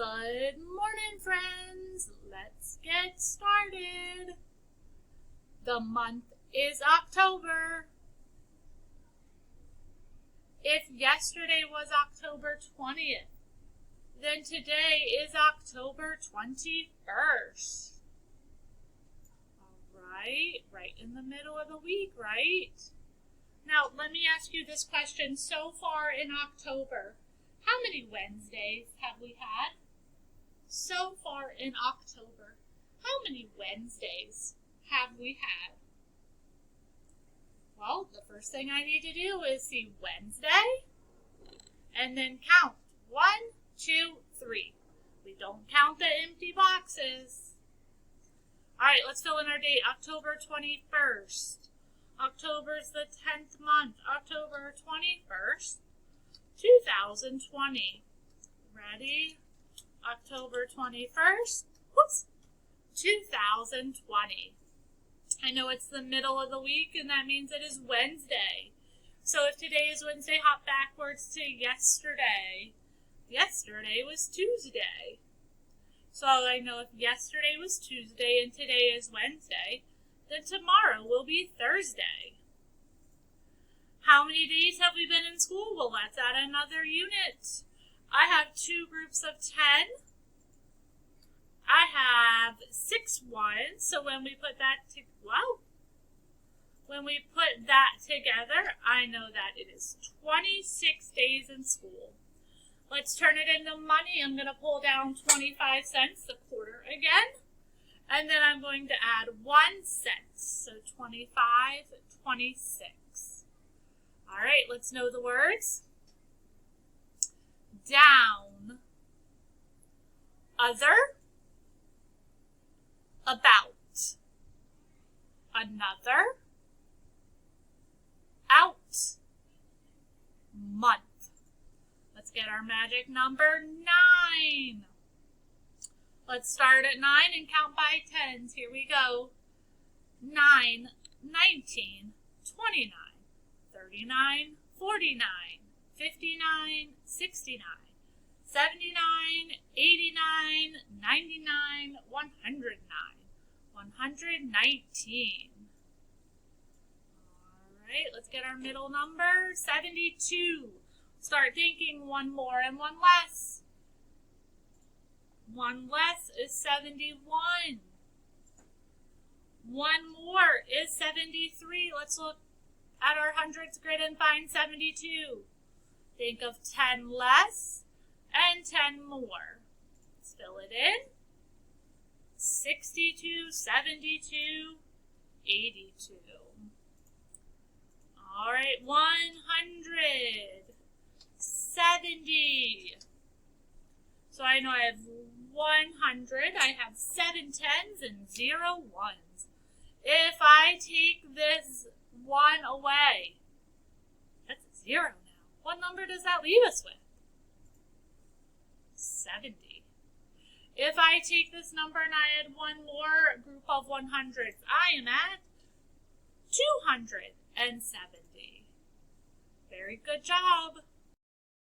Good morning, friends. Let's get started. The month is October. If yesterday was October 20th, then today is October 21st. All right in the middle of the week, right? Now, let me ask you this question. So far in October, how many Wednesdays have we had? So far in October, how many Wednesdays have we had? Well, the first thing I need to do is see Wednesday and then count 1, 2, 3. We don't count the empty boxes. All right, let's fill in our date. October 21st. October's the 10th month. October 21st, 2020. Ready? October 21st, 2020. I know it's the middle of the week, and that means it is Wednesday. So if today is Wednesday, hop backwards to yesterday. Yesterday was Tuesday. So I know if yesterday was Tuesday and today is Wednesday, then tomorrow will be Thursday. How many days have we been in school? Well, let's add another unit. I have 2 groups of 10. I have 6 ones, so when we put that together, I know that it is 26 days in school. Let's turn it into money. I'm going to pull down 25 cents, the quarter again, and then I'm going to add 1 cent, so 25, 26. All right, let's know the words. Down, other, about, another, out, month. Let's get our magic number 9. Let's start at 9 and count by tens. Here we go. 9, 19, 29, 39, 49, 59, 69, 79, 89, 99, 109, 119. All right, let's get our middle number, 72. Start thinking 1 more and 1 less. 1 less is 71. 1 more is 73. Let's look at our hundreds grid and find 72. Think of 10 less and 10 more. Let's fill it in. 62, 72, 82. All right, 100, 70. So I know I have 100. I have 7 tens and 0 ones. If I take this 1 away, that's a 0 now. What number does that leave us with? 70. If I take this number and I add 1 more group of 100s, I am at 270. Very good job.